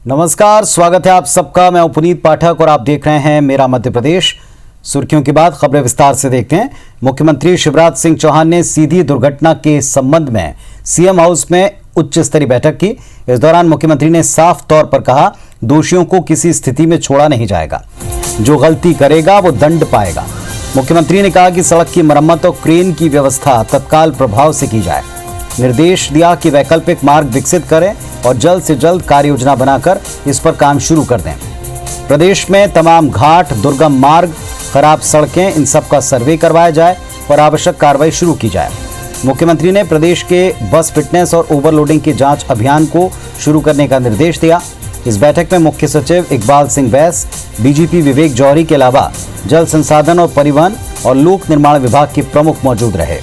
नमस्कार, स्वागत है आप सबका। मैं पुनीत पाठक और आप देख रहे हैं मेरा मध्य प्रदेश। सुर्खियों के बाद खबरें विस्तार से देखते हैं। मुख्यमंत्री शिवराज सिंह चौहान ने सीधी दुर्घटना के संबंध में सीएम हाउस में उच्च स्तरीय बैठक की। इस दौरान मुख्यमंत्री ने साफ तौर पर कहा, दोषियों को किसी स्थिति में छोड़ा नहीं जाएगा, जो गलती करेगा वो दंड पाएगा। मुख्यमंत्री ने कहा कि सड़क की मरम्मत और क्रेन की व्यवस्था तत्काल प्रभाव से की जाए। निर्देश दिया कि वैकल्पिक मार्ग विकसित करें और जल्द से जल्द कार्य योजना बनाकर इस पर काम शुरू कर दें। प्रदेश में तमाम घाट, दुर्गम मार्ग, खराब सड़कें, इन सब का सर्वे करवाया जाए और आवश्यक कार्रवाई शुरू की जाए। मुख्यमंत्री ने प्रदेश के बस फिटनेस और ओवरलोडिंग के जांच अभियान को शुरू करने का निर्देश दिया। इस बैठक में मुख्य सचिव इकबाल सिंह बैस, डीजीपी विवेक जौहरी के अलावा जल संसाधन और परिवहन और लोक निर्माण विभाग के प्रमुख मौजूद रहे।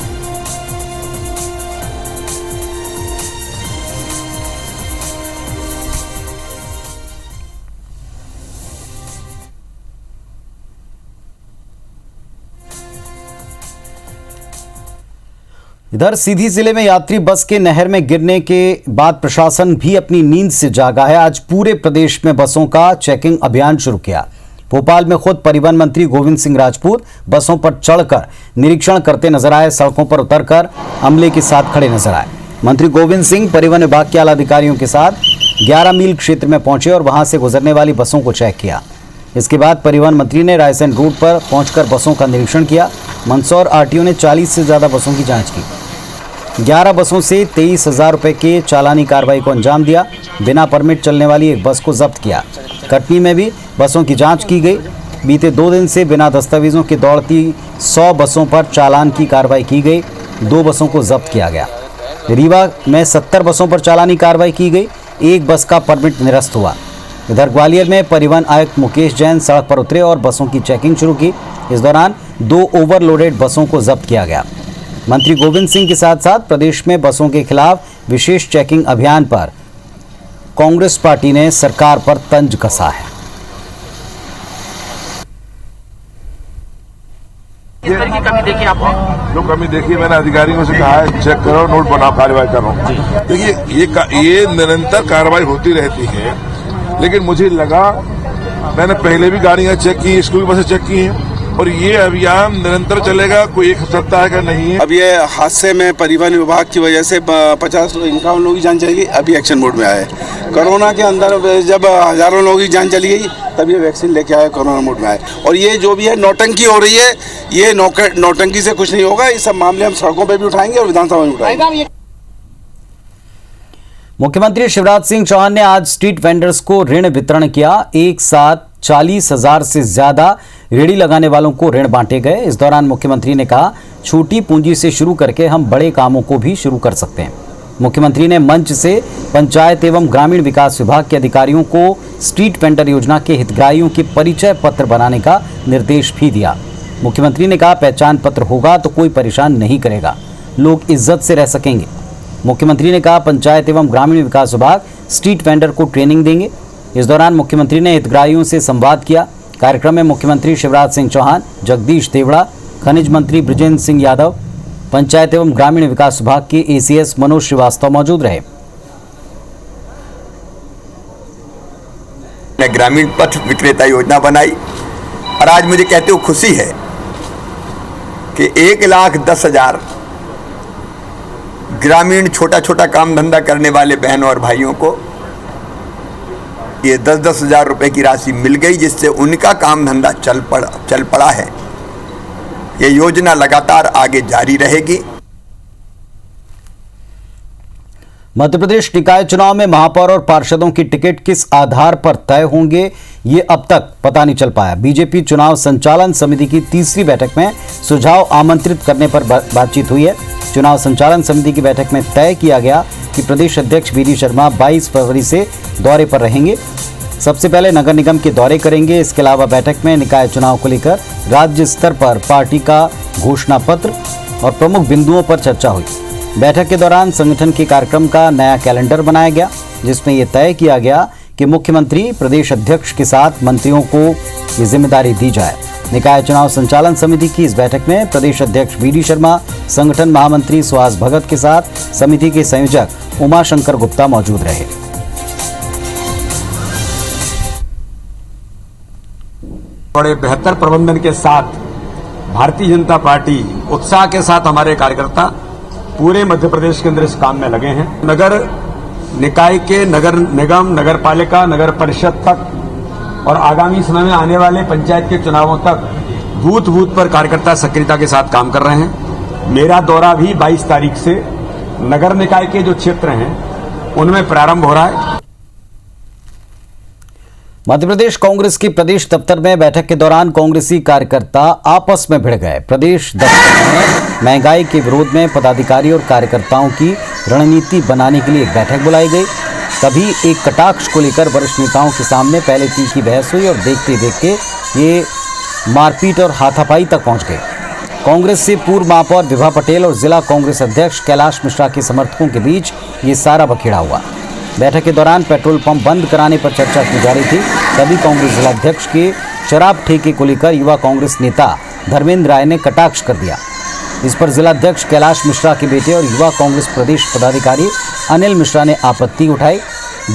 इधर सीधी जिले में यात्री बस के नहर में गिरने के बाद प्रशासन भी अपनी नींद से जागा है। आज पूरे प्रदेश में बसों का चेकिंग अभियान शुरू किया। भोपाल में खुद परिवहन मंत्री गोविंद सिंह राजपूत बसों पर चढ़कर निरीक्षण करते नजर आए। सड़कों पर उतरकर अमले के साथ खड़े नजर आए। मंत्री गोविंद सिंह परिवहन विभाग के आला अधिकारियों के साथ 11 मील क्षेत्र में पहुंचे और वहां से गुजरने वाली बसों को चेक किया। इसके बाद परिवहन मंत्री ने रायसेन रूट पर पहुंचकर बसों का निरीक्षण किया। मंदसौर आरटीओ ने 40 से ज्यादा बसों की जांच की। 11 बसों से 23,000 रुपए के चालानी कार्रवाई को अंजाम दिया। बिना परमिट चलने वाली एक बस को जब्त किया। कटनी में भी बसों की जांच की गई। बीते 2 दिन से बिना दस्तावेजों की दौड़ती 100 बसों पर चालान की कार्रवाई की गई। 2 बसों को जब्त किया गया। रीवा में 70 बसों पर चालानी कार्रवाई की गई। 1 बस का परमिट निरस्त हुआ। इधर ग्वालियर में परिवहन आयुक्त मुकेश जैन सड़क पर उतरे और बसों की चेकिंग शुरू की। इस दौरान 2 ओवरलोडेड बसों को जब्त किया गया। मंत्री गोविंद सिंह के साथ साथ प्रदेश में बसों के खिलाफ विशेष चेकिंग अभियान पर कांग्रेस पार्टी ने सरकार पर तंज कसा है। इस तरह की कमी देखी आपने? जो कमी देखी, मैंने अधिकारियों से कहा है चेक करो, नोट बनाओ, कार्रवाई करो। देखिए ये निरंतर कार्रवाई होती रहती है, लेकिन मुझे लगा, मैंने पहले भी गाड़ियां चेक की, स्कूल बसें चेक की हैं और ये अभियान निरंतर चलेगा। कोई एक सप्ताह है का नहीं है। अब ये हादसे में परिवहन विभाग की वजह से 50-51 लोगों की जान चली गई। अभी एक्शन मोड में आए। कोरोना के अंदर जब हजारों लोगों की जान चली गई, तब ये वैक्सीन लेके आए, कोरोना मोड में आए। और ये जो भी है नौटंकी हो रही है, ये नौटंकी से कुछ नहीं होगा। ये सब मामले हम सड़कों पर भी उठाएंगे और विधानसभा में उठाएंगे। मुख्यमंत्री शिवराज सिंह चौहान ने आज स्ट्रीट वेंडर्स को ऋण वितरण किया। एक साथ 40,000 से ज्यादा रेहड़ी लगाने वालों को ऋण बांटे गए। इस दौरान मुख्यमंत्री ने कहा, छोटी पूंजी से शुरू करके हम बड़े कामों को भी शुरू कर सकते हैं। मुख्यमंत्री ने मंच से पंचायत एवं ग्रामीण विकास विभाग के अधिकारियों को स्ट्रीट वेंडर योजना के हितग्राहियों के परिचय पत्र बनाने का निर्देश भी दिया। मुख्यमंत्री ने कहा, पहचान पत्र होगा तो कोई परेशान नहीं करेगा, लोग इज्जत से रह सकेंगे। मुख्यमंत्री ने कहा, पंचायत एवं ग्रामीण विकास विभाग स्ट्रीट वेंडर को ट्रेनिंग देंगे। इस दौरान मुख्यमंत्री ने हितग्राहियों से संवाद किया। कार्यक्रम में मुख्यमंत्री शिवराज सिंह चौहान, जगदीश देवड़ा, खनिज मंत्री बृजेंद्र सिंह यादव, पंचायत एवं ग्रामीण विकास विभाग के एसीएस मनोज श्रीवास्तव मौजूद रहे। ग्रामीण पथ विक्रेता योजना बनाई और आज मुझे कहते हुए खुशी है कि 1,10,000 ग्रामीण छोटा छोटा काम धंधा करने वाले बहनों और भाइयों को ये 10-10 हजार रुपए की राशि मिल गई, जिससे उनका काम धंधा चल पड़ा है। ये योजना लगातार आगे जारी रहेगी। मध्य प्रदेश निकाय चुनाव में महापौर और पार्षदों की टिकट किस आधार पर तय होंगे, ये अब तक पता नहीं चल पाया। बीजेपी चुनाव संचालन समिति की तीसरी बैठक में सुझाव आमंत्रित करने पर बातचीत हुई है। चुनाव संचालन समिति की बैठक में तय किया गया कि प्रदेश अध्यक्ष वीडी शर्मा 22 फरवरी से दौरे पर रहेंगे। सबसे पहले नगर निगम के दौरे करेंगे। इसके अलावा बैठक में निकाय चुनाव को लेकर राज्य स्तर पर पार्टी का घोषणा पत्र और प्रमुख बिंदुओं पर चर्चा हुई। बैठक के दौरान संगठन के कार्यक्रम का नया कैलेंडर बनाया गया, जिसमें यह तय किया गया कि मुख्यमंत्री प्रदेश अध्यक्ष के साथ मंत्रियों को ये जिम्मेदारी दी जाए। निकाय चुनाव संचालन समिति की इस बैठक में प्रदेश अध्यक्ष वीडी शर्मा, संगठन महामंत्री सुहास भगत के साथ समिति के संयोजक उमाशंकर गुप्ता मौजूद रहे। बड़े बेहतर प्रबंधन के साथ भारतीय जनता पार्टी उत्साह के साथ हमारे कार्यकर्ता पूरे मध्य प्रदेश के अंदर इस काम में लगे हैं। नगर निकाय के नगर निगम, नगर पालिका, नगर परिषद तक और आगामी समय में आने वाले पंचायत के चुनावों तक बूथ बूथ पर कार्यकर्ता सक्रियता के साथ काम कर रहे हैं। मेरा दौरा भी 22 तारीख से नगर निकाय के जो क्षेत्र हैं उनमें प्रारंभ हो रहा है। मध्य प्रदेश कांग्रेस की प्रदेश दफ्तर में बैठक के दौरान कांग्रेसी कार्यकर्ता आपस में भिड़ गए। प्रदेश दफ्तर में महंगाई के विरोध में पदाधिकारी और कार्यकर्ताओं की रणनीति बनाने के लिए एक बैठक बुलाई गई। तभी एक कटाक्ष को लेकर वरिष्ठ नेताओं के सामने पहले तीखी बहस हुई और देखते देखते ये मारपीट और हाथापाई तक पहुंच गए। कांग्रेस से पूर्व महापौर विभा पटेल और जिला कांग्रेस अध्यक्ष कैलाश मिश्रा के समर्थकों के बीच ये सारा बखेड़ा हुआ। बैठक के दौरान पेट्रोल पंप बंद कराने पर चर्चा की जा रही थी। तभी कांग्रेस जिलाध्यक्ष के शराब ठेके को लेकर युवा कांग्रेस नेता धर्मेंद्र राय ने कटाक्ष कर दिया। इस पर जिलाध्यक्ष कैलाश मिश्रा के बेटे और युवा कांग्रेस प्रदेश पदाधिकारी अनिल मिश्रा ने आपत्ति उठाई।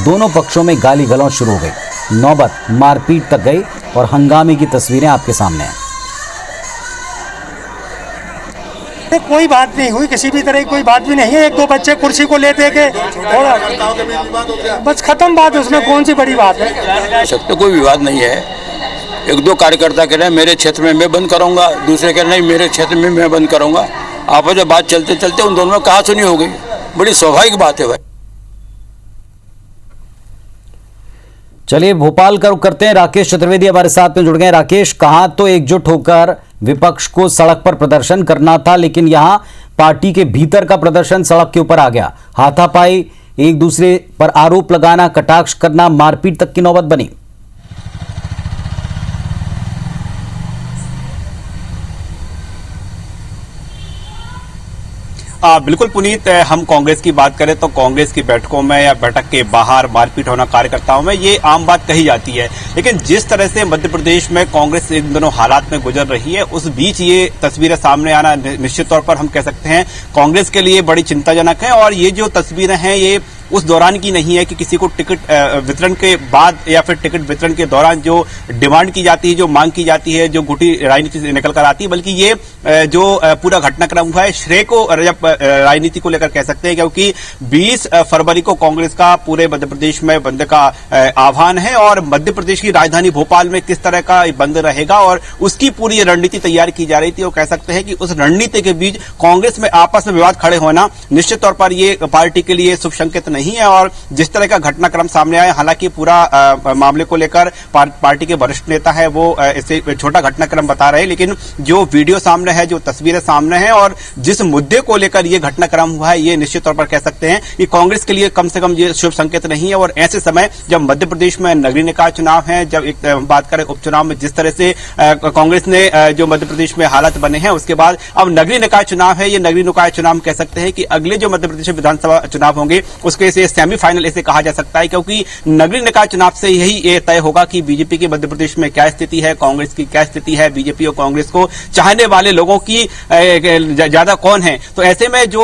दोनों पक्षों में गाली गलौज शुरू हो गई। नौबत मारपीट तक गई और हंगामे की तस्वीरें आपके सामने हैं। कोई बात नहीं हुई, किसी भी तरह की कोई बात भी नहीं है। एक दो बच्चे कुर्सी को लेते के और बस खत्म बात, उसमें कौन सी बड़ी बात है। सकते कोई विवाद नहीं है। एक दो कार्यकर्ता कह रहे हैं मेरे क्षेत्र में मैं बंद करूंगा, दूसरे कह रहे हैं मेरे क्षेत्र में मैं बंद करूंगा। आपस में बात चलते चलते उन दोनों में कहा सुनी हो गई। बड़ी स्वाभाविक बात है भाई। चलिए भोपाल का रुख करते हैं। राकेश चतुर्वेदी हमारे साथ में जुड़ गए। राकेश, कहां तो एकजुट होकर विपक्ष को सड़क पर प्रदर्शन करना था, लेकिन यहां पार्टी के भीतर का प्रदर्शन सड़क के ऊपर आ गया। हाथापाई, एक दूसरे पर आरोप लगाना, कटाक्ष करना, मारपीट तक की नौबत बनी। बिल्कुल पुनीत, हम कांग्रेस की बात करें तो कांग्रेस की बैठकों में या बैठक के बाहर मारपीट होना कार्यकर्ताओं में ये आम बात कही जाती है। लेकिन जिस तरह से मध्य प्रदेश में कांग्रेस इन दोनों हालात में गुजर रही है, उस बीच ये तस्वीरें सामने आना निश्चित तौर पर हम कह सकते हैं कांग्रेस के लिए बड़ी चिंताजनक है। और ये जो तस्वीरें हैं ये उस दौरान की नहीं है कि किसी को टिकट वितरण के बाद या फिर टिकट वितरण के दौरान जो डिमांड की जाती है, जो मांग की जाती है, जो गुटी राजनीति से निकल कर आती है, बल्कि ये जो पूरा घटनाक्रम हुआ है श्रेय को राजनीति को लेकर कह सकते हैं। क्योंकि 20 फरवरी को कांग्रेस का पूरे मध्य प्रदेश में बंद का आह्वान है और मध्य प्रदेश की राजधानी भोपाल में किस तरह का बंद रहेगा और उसकी पूरी रणनीति तैयार की जा रही थी। और कह सकते हैं कि उस रणनीति के बीच कांग्रेस में आपस में विवाद खड़े होना निश्चित तौर पर ये पार्टी के लिए शुभ संकेत नहीं है। और जिस तरह का घटनाक्रम सामने आया, हालांकि पूरा मामले को लेकर पार्टी के वरिष्ठ नेता है वो इसे छोटा घटनाक्रम बता रहे हैं, लेकिन जो वीडियो सामने है, जो तस्वीरें सामने हैं और जिस मुद्दे को लेकर ये घटनाक्रम हुआ है, ये निश्चित तौर पर कह सकते हैं कि कांग्रेस के लिए कम से कम ये शुभ संकेत नहीं है। और ऐसे समय जब मध्य प्रदेश में नगरीय निकाय चुनाव है, जब एक बात करें उपचुनाव में जिस तरह से कांग्रेस ने जो मध्य प्रदेश में हालात बने हैं, उसके बाद अब नगरीय निकाय चुनाव है। ये नगरीय निकाय चुनाव कह सकते हैं कि अगले जो मध्य प्रदेश विधानसभा चुनाव होंगे उसके सेमीफाइनल इसे कहा जा सकता है। क्योंकि नगरीय निकाय चुनाव से यही ये तय होगा कि बीजेपी की मध्य प्रदेश में क्या स्थिति है, कांग्रेस की क्या स्थिति है, बीजेपी और कांग्रेस को चाहने वाले लोगों की ज्यादा कौन है। तो ऐसे में जो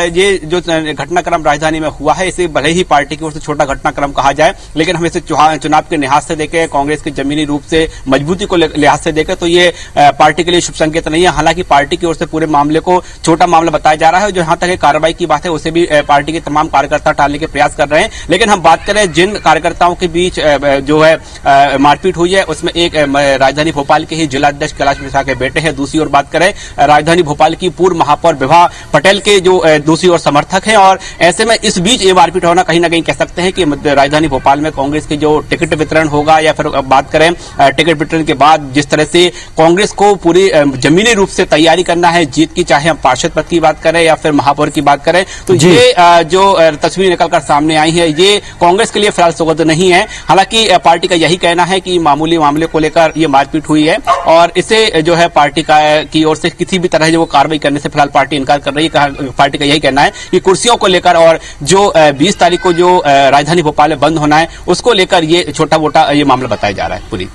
ये जो घटनाक्रम राजधानी में हुआ है, इसे भले ही पार्टी की ओर से छोटा घटनाक्रम कहा जाए, लेकिन हम इसे चुनाव के लिहाज से देखें, कांग्रेस के जमीनी रूप से मजबूती को लिहाज से देखें तो ये पार्टी के लिए शुभ संकेत नहीं है। हालांकि पार्टी की ओर से पूरे मामले को छोटा मामला बताया जा रहा है। जो यहां तक कार्रवाई की बात है उसे भी पार्टी के तमाम कार्यकर्ता टालने के प्रयास कर रहे हैं। लेकिन हम बात करें जिन कार्यकर्ताओं के बीच जो है मारपीट हुई है, उसमें एक राजधानी भोपाल के ही जिलाध्यक्ष कैलाश मिश्रा के बेटे हैं। दूसरी ओर बात करें राजधानी भोपाल की पूर्व महापौर विभा पटेल के जो दूसरी ओर समर्थक हैं। और ऐसे में इस बीच ये मारपीट होना कहीं ना कहीं कह सकते हैं कि राजधानी भोपाल में कांग्रेस के जो टिकट वितरण होगा या फिर बात करें टिकट वितरण के बाद जिस तरह से कांग्रेस को पूरी जमीनी रूप से तैयारी करना है जीत की, चाहे हम पार्षद पद की बात करें या फिर महापौर की बात करें, तो ये जो तस्वीर निकलकर सामने आई है ये कांग्रेस के लिए फिलहाल सुगद नहीं है। हालांकि पार्टी का यही कहना है कि मामूली मामले को लेकर ये मारपीट हुई है और इसे जो है पार्टी की ओर से किसी भी तरह जो कार्रवाई करने से फिलहाल पार्टी इनकार कर रही है। पार्टी का यही कहना है कि कुर्सियों को लेकर और जो 20 तारीख को जो राजधानी भोपाल में बंद होना है उसको लेकर ये छोटा मोटा ये मामला बताया जा रहा है। पूरी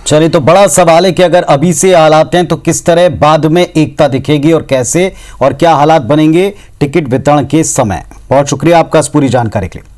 चलिए, तो बड़ा सवाल है कि अगर अभी से हालात हैं तो किस तरह बाद में एकता दिखेगी और कैसे और क्या हालात बनेंगे टिकट वितरण के समय। बहुत शुक्रिया आपका इस पूरी जानकारी के लिए।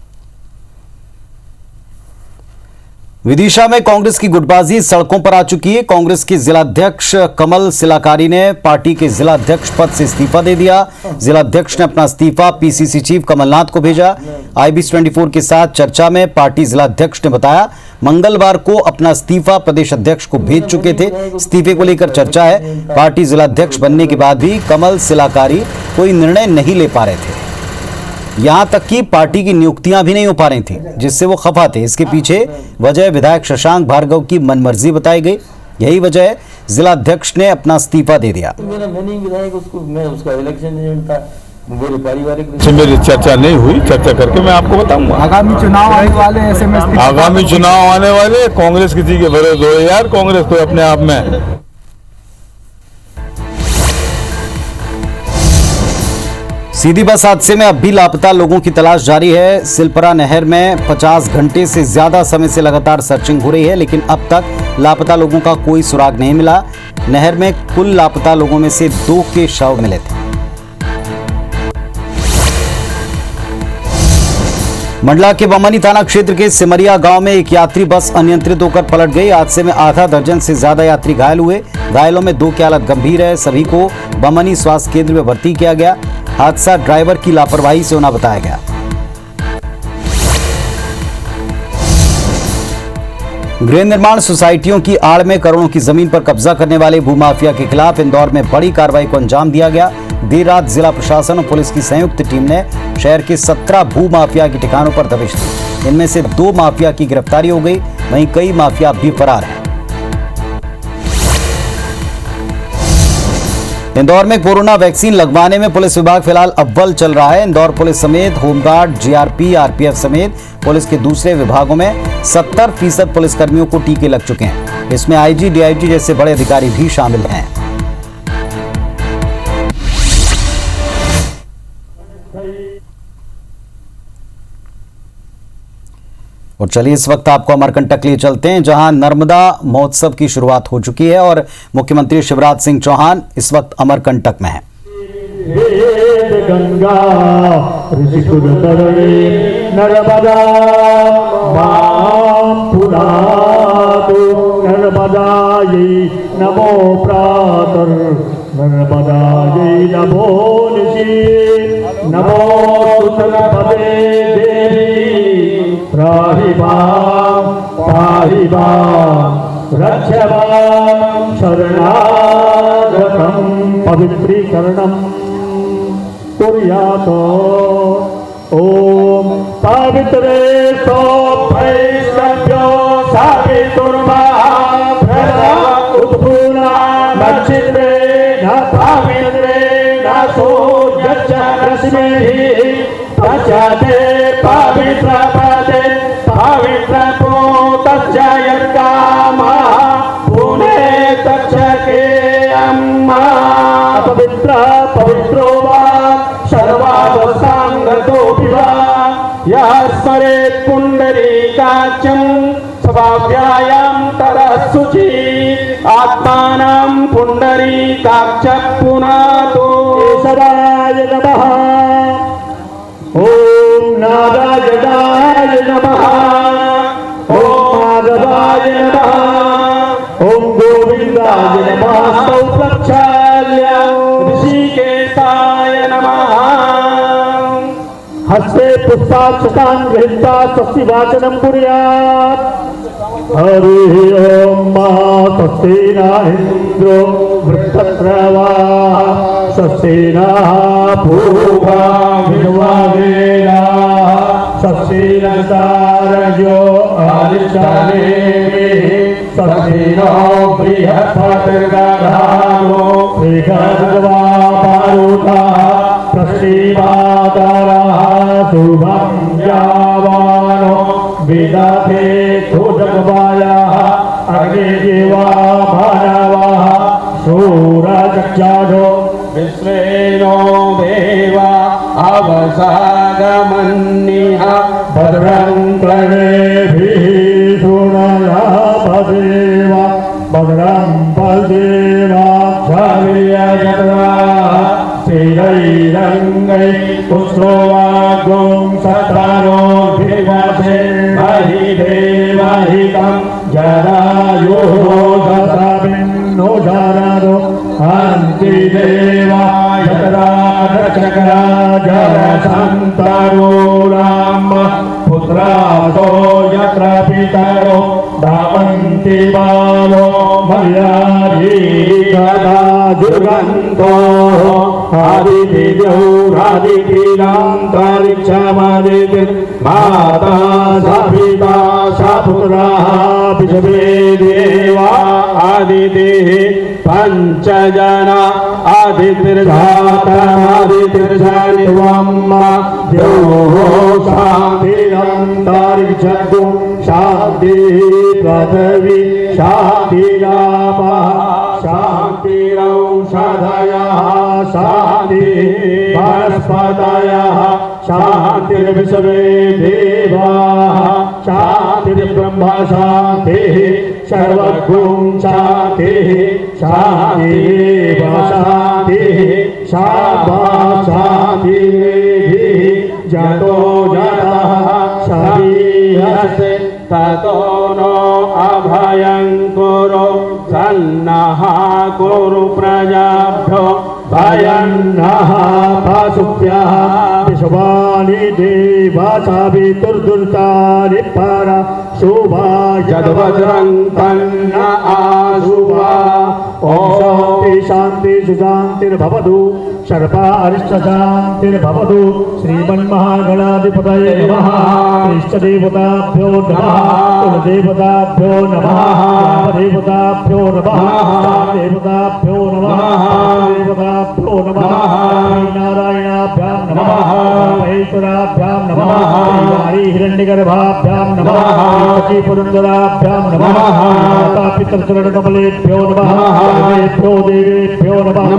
विदिशा में कांग्रेस की गुटबाजी सड़कों पर आ चुकी है। कांग्रेस के जिलाध्यक्ष कमल सिलाकारी ने पार्टी के जिलाध्यक्ष पद से इस्तीफा दे दिया। जिलाध्यक्ष ने अपना इस्तीफा पीसीसी चीफ कमलनाथ को भेजा। IBC 24 के साथ चर्चा में पार्टी जिलाध्यक्ष ने बताया, मंगलवार को अपना इस्तीफा प्रदेश अध्यक्ष को भेज चुके थे। इस्तीफे को लेकर चर्चा है। पार्टी जिलाध्यक्ष बनने के बाद भी कमल सिलाकारी कोई निर्णय नहीं ले पा रहे थे। यहां तक कि पार्टी की नियुक्तियां भी नहीं हो पा रही थी, जिससे वो खफा थे। इसके पीछे वजह विधायक शशांक भार्गव की मनमर्जी बताई गई। यही वजह है जिलाध्यक्ष ने अपना इस्तीफा दे दिया। मेरा मैं नहीं विधायक, उसको मैं उसका इलेक्शन एजेंट था, मेरे पारिवारिक से मेरी चर्चा नहीं हुई। चर्चा करके मैं आपको बताऊंगा। आगामी चुनाव आने वाले ऐसे में आगामी चुनाव आने वाले कांग्रेस किसी के भरोसे हो यार, कांग्रेस तो अपने आप में। सीधी बस हादसे में अब भी लापता लोगों की तलाश जारी है। सिलपरा नहर में 50 घंटे से ज्यादा समय से लगातार सर्चिंग हो रही है, लेकिन अब तक लापता लोगों का कोई सुराग नहीं मिला। नहर में कुल लापता लोगों में से 2 के शव मिले थे। मंडला के बमनी थाना क्षेत्र के सिमरिया गांव में एक यात्री बस अनियंत्रित होकर पलट गई। हादसे में आधा दर्जन से ज्यादा यात्री घायल हुए। घायलों में 2 की हालत गंभीर है। सभी को बमनी स्वास्थ्य केंद्र में भर्ती किया गया। हादसा ड्राइवर की लापरवाही से होना बताया गया। गृह निर्माण सोसाइटियों की आड़ में करोड़ों की जमीन पर कब्जा करने वाले भूमाफिया के खिलाफ इंदौर में बड़ी कार्रवाई को अंजाम दिया गया। देर रात जिला प्रशासन और पुलिस की संयुक्त टीम ने शहर के 17 भूमाफिया के ठिकानों पर दबिश दी। इनमें से 2 माफिया की गिरफ्तारी हो गई, वहीं कई माफिया भी फरार हैं। इंदौर में कोरोना वैक्सीन लगवाने में पुलिस विभाग फिलहाल अव्वल चल रहा है। इंदौर पुलिस समेत होमगार्ड, GRP, RPF समेत पुलिस के दूसरे विभागों में 70% पुलिसकर्मियों को टीके लग चुके हैं। इसमें IG, DIG जैसे बड़े अधिकारी भी शामिल हैं। और चलिए इस वक्त आपको अमरकंटक लिए चलते हैं, जहां नर्मदा महोत्सव की शुरुआत हो चुकी है और मुख्यमंत्री शिवराज सिंह चौहान इस वक्त अमरकंटक में हैं। गंगा नर्मदा नर्मदायै नमो प्रातः नर्मदायै नमो निशि नमो सुतनपदे देवी पाहि मां रक्ष मां शरणागतं पवित्रीकरणं कुर्यात्। ओम पवित्रे वैष्णव्यो सावितुर्मा उद्भूना नक्षत्रे न पावित्रे न सोऽयच्च रश्मिः पश्यते पवित्र पदे पवित्र पोतश्च यत्कामः पुने तक्षके अम्मा पवित्र पवित्रो वा सर्वावसाङ्गतोऽपि वा यः स्मरेत् पुण्डरीकाक्षं स्वभाव्यायां तरः शुचिः आत्मानं पुण्डरीकाक्षः पुनातो केशवाय नमः। ओम नारायणाय नमः। ओम माधवाय नमः। ओम गोविंदाय नमः। सौप्रक्षाल्य ऋषिकेशाय नमः। हस्ते पुष्पाक्षतां गृहीत्वा स्वस्ति वाचनं कुर्यात्। हरि ओम स्वस्ति न इन्द्रो वृत्तत्रवाः स्वस्ति नः पूर्वा विद्वावेना स्वस्ति नस्तारजो आदिशानेमिः स्वस्ति नो बृहस्पतिर्दधानो बृहद्वा पारुतः प्रश्रीमातरः शुभं यावानो विदधे सुजगवायः अग्निजीवा मानवः शूरचक्षाढो विश्वेनो देवा अवसागमन्यः भद्रं कर्णेभिः शृणुयामदेवा भद्रं पश्येमाक्षाभिर्यजत्राः स्थिरैरङ्गैः पुष्पवागुं सत्रानो देवसे महि देवा हितं जरायुः दशमिन्नो जारदो हन्ति देवा यतराजचक्रा जरसन्तरो राम पुत्रासो यत्र पितरो धावन्ति बालो मर्यादीगता दुर्गन्धो आदितिर्यौरादितिरान्तरिक्षमादितिर् माता सा पिता सा पुत्राः विश्वे देवा आदितिः पञ्चजना आदितिर्धातमादितिर्जनित्वं द्योः शान्तिरन्तरिक्षं शान्तिः पृथिवी शान्तिरापः शान्तिरौषधयः शान्तिः वनस्पतयः शान्तिर्विश्वे देवाः शान्तिर्ब्रह्म शान्तिः सर्वगुं शान्तिः शान्तिरेव शान्तिः शान्ता शान्तिरेधिः जतो जतः शरीरस्य ततो नो अभयं कुरु सन्नः कुरु प्रजाभ्यो भयं नः पशुभ्यः विश्वानि देवा सावितुर्दुर्तानि परा शुभा यद्वज्रं तन्न आशुभा शान्ति शान्ति सुशान्तिर्भवतु सर्वा अरिष्टशान्तिर्भवतु श्रीमन्महागणाधिपतये नमः इष्टदेवताभ्यो नमः कुलदेवताभ्यो नमः देवताभ्यो नमः देवताभ्यो नमः देवताभ्यो नमः नारायणाभ्यां नमः महेश्वराभ्यां नमः हिरण्यगर्भाभ्यां नमः पुरन्दराभ्यां नमः पितृचरणकमलेभ्यो नमः देवेभ्यो देवेभ्यो नमः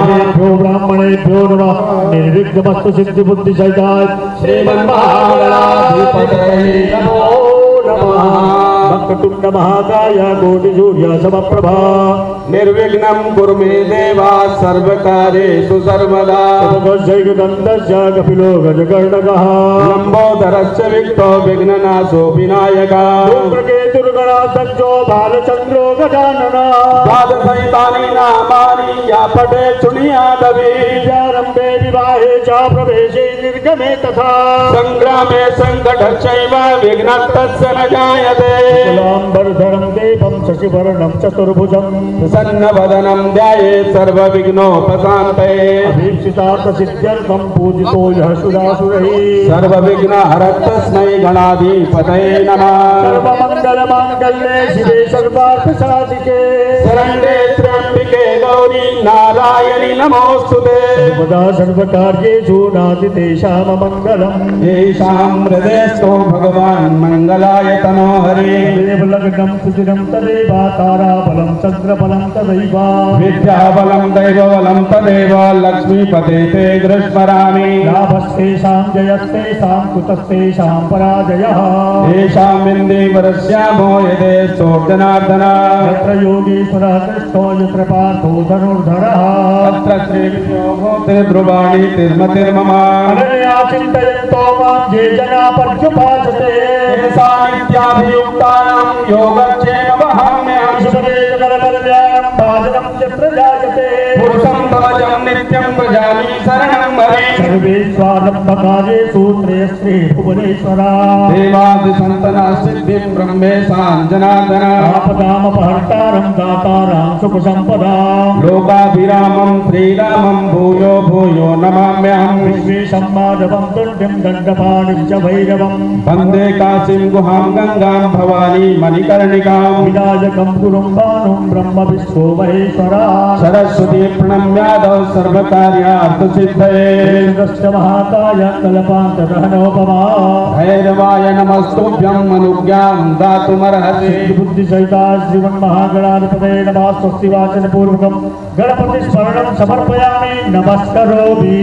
देवेभ्यो ब्राह्मणेभ्यो नमः निर्विघ्नमस्तु सिद्धिबुद्धिसहिताय श्रीमन्महागणाधिपतये नमो नमः वक्रतुण्ड महाकाय कोटिसूर्य समप्रभा निर्विघ्नं कुरु मे देवा सर्वकार्येषु सर्वदा जयगदन्तस्य कपिलो गजकर्णकः लम्बोदरस्य विघ्नो विघ्ननाशो विनायकः धूम्रकेतुर्गणाध्यक्षो बालचन्द्रो गजाननः द्वादशैतानि नामानि या पठे शृणुयादपि प्रारम्भे विवाहे च प्रवेशे निर्गमे तथा संग्रामे संकटश्चैव विघ्नस्तस्य न जायते शुक्लाम्बरधरं देवं शशिवर्णं चतुर्भुजं प्रसन्नवदनं ध्यायेत् सर्वविघ्नोपशान्तये अभीप्सितार्थसिद्ध्यर्थं पूजितो यः सुरासुरैः सर्वविघ्नहरस्तस्मै गणाधिपतये नमः सर्वमङ्गलमाङ्गल्ये शिवे सर्वार्थसाधिके शरण्ये त्र्यम्बिके गौरी नारायणि नमोऽस्तुते सर्वदा सर्वकार्येषु नास्ति तेषाममङ्गलम् येषां हृदयस्थो भगवान् मङ्गलाय तनो हरे देवलग्नं सुचिरं तदेव ताराबलं चन्द्रबलं तदैव विद्याबलं दैवबलं तदेव लक्ष्मीपते ते दृष्मरामि लाभस्तेषां जयस्तेषां कुतस्तेषां पराजयः येषां बिन्दीवरस्यामो यदेष्टो जनार्दन यत्र योगीश्वरः कृष्णो यत्र पार्थो धनुर्धरः तत्र श्रीविष्णो ध्रुवाणि तिर्मतिर्मम अनया चिन्तयन्तो मां ये जना पर्युपासते नित्याभियुक्तानां योगक्षेममहम्यहम् ईश्वरेण भाजनं च प्रजायते पुरुषं तवजं नित्यं प्रजामि शरणं हरे सर्वेश्वारम्भकार्येषु त्रयस्त्री भुवनेश्वरा देवादिसन्तनः सिद्धिं ब्रह्मेशां जनार्दन आपदामपहर्तारं दातारां सुखसम्पदां लोकाभिरामं श्रीरामं भूयो भूयो नमाम्यहम् विश्वेशं माधवं तुण्ड्यं दण्डपाणिं च भैरवं वन्दे काशीं गुहां गङ्गां भवानी मणिकर्णिकां विनायकं गुरुं भानुं ब्रह्म विष्णु महेश्वरा सरस्वती प्रणम्यादौ सर्वकार्यार्थसिद्धये महाकाय कल्पान्तदहनोपमा भैरवाय नमस्तुभ्यं अनुज्ञां दातुमर्हसि बुद्धिसहिता श्रीमन्महागणाधिपतये नमः स्वस्ति वाचनपूर्वकं गणपतिस्मरणं समर्पयामि नमस्करोमि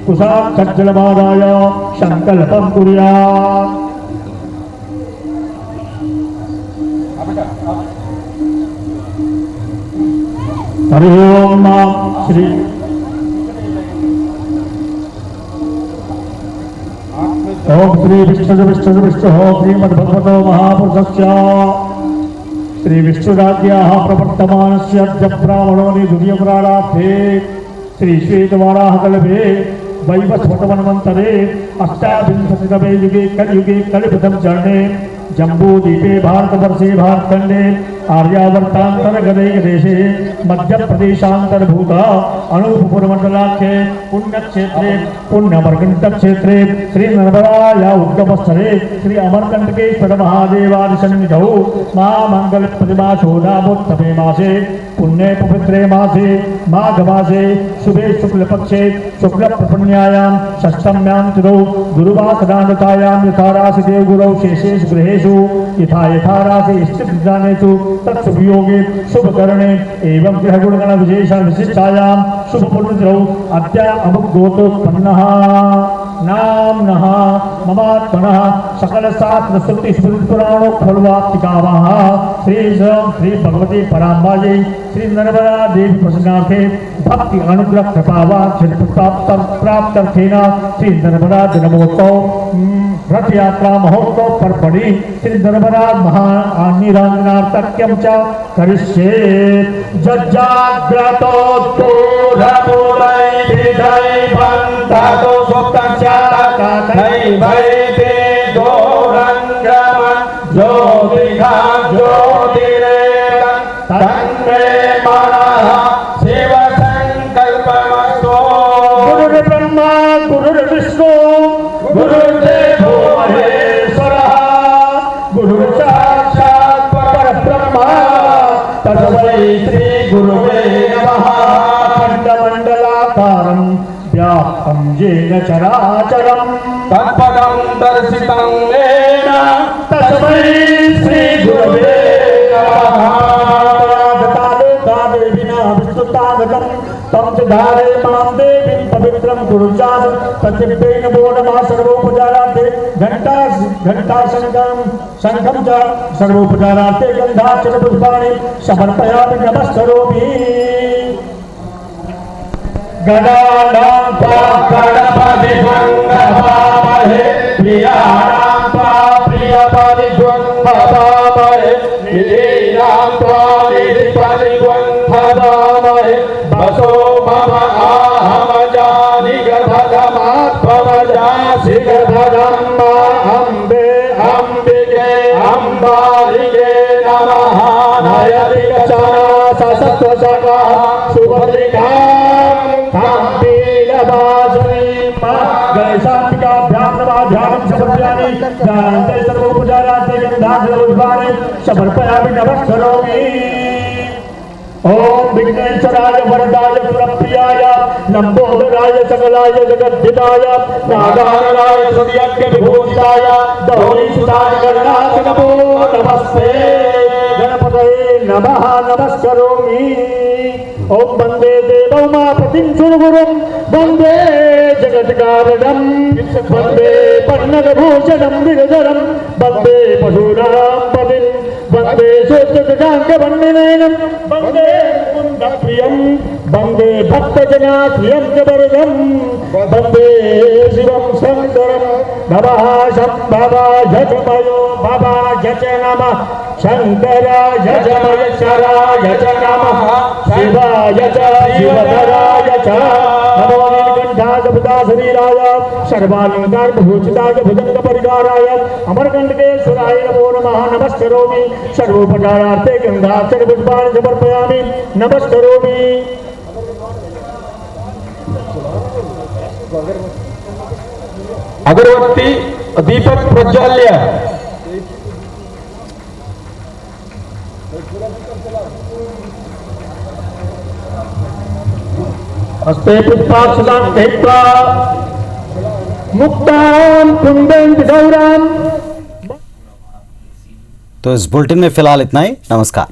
कुशाक्षज्जलमादाय सङ्कल्पं कुर्यात् हरि ओम श्री ओम श्री विष्णु श्रीमद्भगवतो महापुरुषस्य श्री विष्णुराज्ञाः प्रवर्तमानस्य अद्य ब्राह्मणो द्वितीयप्राणार्थे श्री श्वेतवाराहकल्पे वैवस्वतमन्वन्तरे अष्टाविंशतितमे युगे कलियुगे कलिप्रथम चरणे जम्बूद्वीपे भारतवर्षे भारतखण्डे आर्यावर्तान्तर्गते देशे मध्यप्रदेशान्तर्भूत अनूपपुरमण्डलाख्ये पुण्यक्षेत्रे पुण्यमर्कण्टक्षेत्रे श्री नर्मदाया उद्गमस्थले श्री अमरकण्टकेश्वर महादेवादिसन्निधौ महामङ्गलप्रतिमासोदावोत्तमे मासे पुण्ये पवित्रे मासे माघमासे शुभे शुक्लपक्षे शुक्लप्रपुण्यायां षष्ठम्यां तिथौ गुरुवासरानुतायां यथाराशि देवगुरौ शेषेषु गृहेषु यथाराशि स्थितिदानेषु तत्सुभयोगे शुभकरणे एवं ग्रहगुणगण विशेष विशिष्टायां शुभपुण्यतिथौ अद्य अमुग्गोतोत्पन्नः नाम्नः ममात्मनः सकलशास्त्रश्रुति स्मृतिपुराणोक्फलवाप्तिकामः श्री भगवती पराम्बायै श्री नर्मदा देवी प्रसन्नार्थे भक्ति अनुग्रह कृपावा प्राप्त्यर्थेन श्री नर्मदा जन्मोत्सव रथ यात्रा महोत्सव पर्वणि श्री नर्मदा महानिरञ्जनार्थक्यं च करिष्ये जज्जाग्रतो गुरुर्ब्रह्मा गुरुर्विष्णु गुरुर्देवो महेश्वरः गुरुर्साक्षात् परब्रह्म तस्मै श्री गुरुवे नमः। खण्डमण्डलाकारं व्याप्तं येन चराचरं तत्पदं दर्शितं येन तस्मै श्री गुरुवे नमः। तम च धारे मां देवीं पवित्रं कुरुचास तच्चित्तेन बोधमा सर्वोपचारार्थे घंटा शंखं च सर्वोपचारार्थे गन्धार्चन पुष्पाणि समर्पयामि नमस्करोमि। गणानां त्वा गणपतिं नमामहे प्रियाणां त्वा प्रियपतिं नमामहे निधीनां त्वा निधिपतिं नमामहे बसो मम आहम जानि गर्भधमात्मजासि गर्भधम् अम्बे अम्बिके अम्बालिके नमः। नयति गचना ससत्वसगा सुभद्रिकां काम्पीलवासनीं गणेशाम्बिकाभ्यां नमः। ध्यानं समर्पयामि ध्यानन्ते सर्वोपचारार्थे गन्धार्चनपुष्पाणि समर्पयामि नमस्करोमि। ओम विघ्नेश्वराय वरदाय सुरप्रियाय लंबोदराय सकलाय जगद्धिताय नागाननाय सूर्यज्ञ विभूषिताय दौरीसुताय गणनाथ नमो नमस्ते गणपतये नमः नमस्करोमि। ओम वंदे देवोमापतिं सुरगुरुं वंदे जगत्कारणं वंदे पन्नगभूषणं विरजरं वंदे पशूनां पतिं वंदे सूत्रजाङ्गवन्दिनयनं वंदे मुकुन्दप्रियं वंदे भक्तजनाप्रियं च वरदं वंदे शिवं शङ्करं नमः। शम्भवाय च मयो भवाय च नमः शङ्कराय च महेश्वराय च नमः शिवाय च शिवधराय च नमो नीलकण्ठाय बुधाशरीराय सर्वालङ्कार भूषिताय भुजङ्गपरिकाराय अमरकण्टकेश्वराय नमो नमः नमस्करोमि। सर्वोपचारार्थे गन्धार्चन पुष्पाणि समर्पयामि नमस्करोमि। अगरबत्ती दीपक प्रज्वाल्य हस्ते पुष्पाक्षतां कृत्वा मुक्तां कुंदं गौरां। तो इस बुलेटिन में फिलहाल इतना ही। नमस्कार।